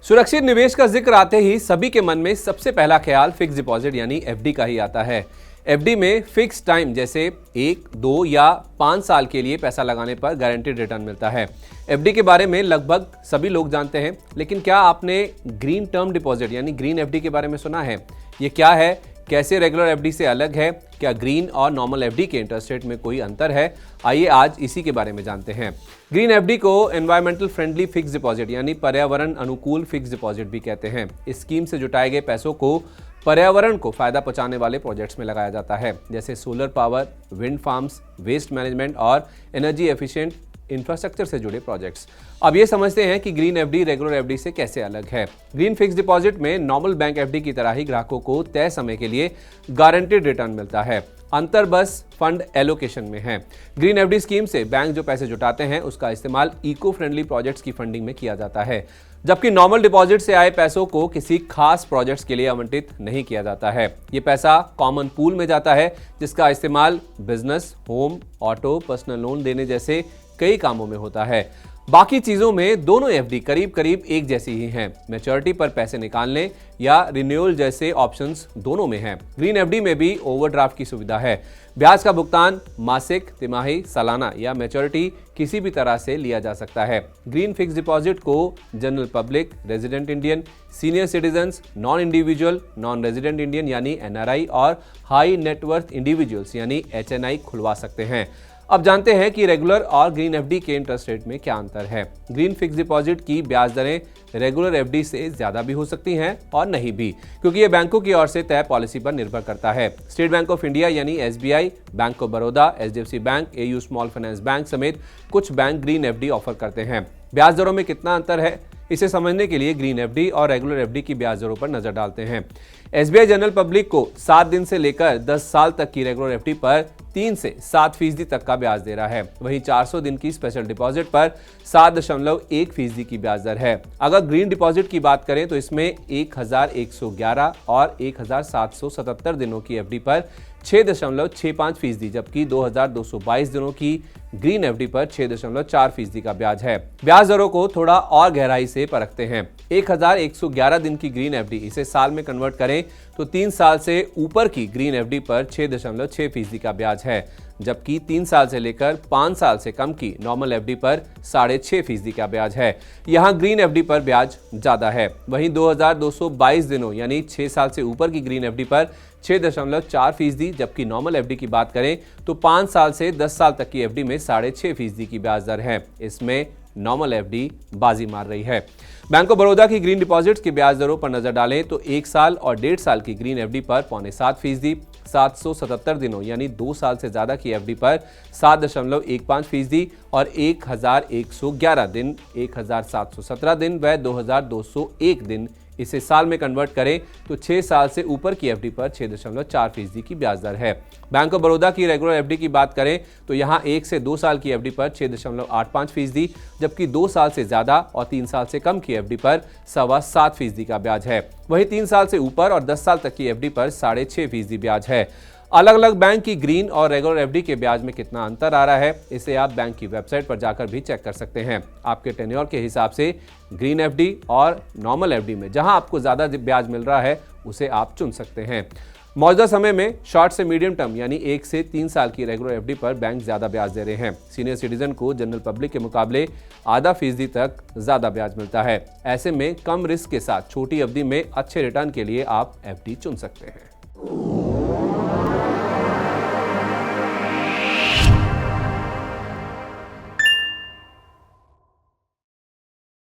सुरक्षित निवेश का जिक्र आते ही सभी के मन में सबसे पहला ख्याल फिक्स डिपॉजिट यानी एफडी का ही आता है। एफडी में फिक्स टाइम जैसे 1, 2 या 5 साल के लिए पैसा लगाने पर गारंटीड रिटर्न मिलता है। एफडी के बारे में लगभग सभी लोग जानते हैं, लेकिन क्या आपने ग्रीन टर्म डिपॉजिट यानी ग्रीन एफडी के बारे में सुना है? ये क्या है, कैसे रेगुलर एफडी से अलग है, क्या ग्रीन और नॉर्मल एफडी के इंटरेस्ट रेट में कोई अंतर है? आइए आज इसी के बारे में जानते हैं। ग्रीन एफडी को एनवायरमेंटल फ्रेंडली फिक्स डिपॉजिट यानी पर्यावरण अनुकूल फिक्स डिपॉजिट भी कहते हैं। इस स्कीम से जुटाए गए पैसों को पर्यावरण को फायदा पहुंचाने वाले प्रोजेक्ट्स में लगाया जाता है, जैसे solar power, wind farms, waste management और एनर्जी एफिशिएंट इंफ्रास्ट्रक्चर से जुड़े प्रोजेक्ट्स। अब ये समझते हैं कि ग्रीन एफडी रेगुलर एफडी से कैसे अलग है। ग्रीन फिक्स डिपॉजिट में नॉर्मल बैंक एफडी की तरह ही ग्राहकों को तय समय के लिए गारंटीड रिटर्न मिलता है। अंतर बस फंड एलोकेशन में है। ग्रीन एफडी स्कीम से बैंक जो पैसे जुटाते हैं उसका इस्तेमाल इको फ्रेंडली प्रोजेक्ट्स की फंडिंग में किया जाता है, जबकि नॉर्मल डिपॉजिट से आए पैसों को किसी खास प्रोजेक्ट्स के लिए आवंटित नहीं किया जाता है। ये पैसा कॉमन पूल में जाता है, जिसका इस्तेमाल business, home, auto, personal loan देने जैसे कई कामों में होता है। बाकी चीजों में दोनों एफडी करीब करीब एक जैसी ही हैं। मैच्योरिटी पर पैसे निकालने या रिन्यूअल जैसे ऑप्शंस दोनों में हैं। ग्रीन एफडी में भी ओवरड्राफ्ट की सुविधा है। ब्याज का भुगतान मासिक, तिमाही, सालाना या मैच्योरिटी किसी भी तरह से लिया जा सकता है। ग्रीन फिक्स डिपॉजिट को general public, resident Indian, senior citizens, non individual, non resident Indian यानी एनआरआई और हाई नेटवर्थ इंडिविजुअल्स यानी एचएनआई खुलवा सकते हैं। अब जानते हैं कि रेगुलर और ग्रीन एफडी के इंटरेस्ट रेट में क्या अंतर है। ग्रीन फिक्स डिपॉजिट की ब्याज दरें रेगुलर एफडी से ज्यादा भी हो सकती हैं और नहीं भी, क्योंकि ये बैंकों की ओर से तय पॉलिसी पर निर्भर करता है। स्टेट बैंक ऑफ इंडिया यानी SBI, bank of Baroda, HDFC bank, AU small finance bank समेत कुछ बैंक ग्रीन एफडी ऑफर करते हैं। ब्याज दरों में कितना अंतर है, इसे समझने के लिए ग्रीन एफडी और रेगुलर एफडी की ब्याज दरों पर नजर डालते हैं। एसबीआई जनरल पब्लिक को 7 दिन से लेकर 10 साल तक की रेगुलर एफडी पर 3 से 7% तक का ब्याज दे रहा है। वहीं 400 दिन की स्पेशल डिपॉजिट पर 7.1% की ब्याज दर है। अगर ग्रीन डिपॉजिट की बात करें तो इसमें 1111 और 1777 दिनों की एफडी पर 6.65%, जबकि 2222 दिनों की ग्रीन एफडी पर 6.4% का ब्याज है। ब्याज दरों को थोड़ा और गहराई से परखते हैं। 1111 दिन की ग्रीन एफडी, इसे साल में कन्वर्ट करें तो 3 साल से ऊपर की ग्रीन एफडी पर 6.6% का ब्याज है, जबकि 3 साल से लेकर 5 साल से कम की नॉर्मल एफडी पर 6.5% का ब्याज है। यहाँ ग्रीन एफडी पर ब्याज ज्यादा है। वहीं 2222 दिनों यानी 6 साल से ऊपर की ग्रीन एफडी पर 6.4%, जबकि नॉर्मल एफडी की बात करें तो 5 साल से 10 साल तक की एफडी में 6.5% की ब्याज दर है। इसमें नॉर्मल एफडी बाजी मार रही है। बैंक ऑफ बड़ौदा की ग्रीन डिपॉजिट्स की ब्याज दरों पर नजर डालें तो 1 साल और 1.5 साल की ग्रीन एफडी पर 6.25%, 777 दिनों यानी 2 साल से ज्यादा की एफडी पर 7.15% और 1111 दिन, 1717 दिन व 2201 दिन, इसे साल में कन्वर्ट करें तो 6 साल से ऊपर की एफडी पर 6.4% की ब्याज दर है। बैंक ऑफ बड़ौदा की रेगुलर एफडी की बात करें तो यहाँ 1 से 2 साल की एफडी पर 6.85%, जबकि 2 साल से ज्यादा और 3 साल से कम की एफडी पर 7.25% का ब्याज है। वहीं 3 साल से ऊपर और 10 साल तक की एफडी पर 6.5% ब्याज है। अलग अलग बैंक की ग्रीन और रेगुलर एफडी के ब्याज में कितना अंतर आ रहा है, इसे आप बैंक की वेबसाइट पर जाकर भी चेक कर सकते हैं। आपके टेन्योर के हिसाब से ग्रीन एफडी और नॉर्मल एफडी में जहां आपको ज्यादा ब्याज मिल रहा है उसे आप चुन सकते हैं। मौजूदा समय में शॉर्ट से मीडियम टर्म यानी 1 से 3 साल की रेगुलर एफडी पर बैंक ज्यादा ब्याज दे रहे हैं। सीनियर सिटीजन को जनरल पब्लिक के मुकाबले ½ तक ज्यादा ब्याज मिलता है। ऐसे में कम रिस्क के साथ छोटी अवधि में अच्छे रिटर्न के लिए आप एफडी चुन सकते हैं।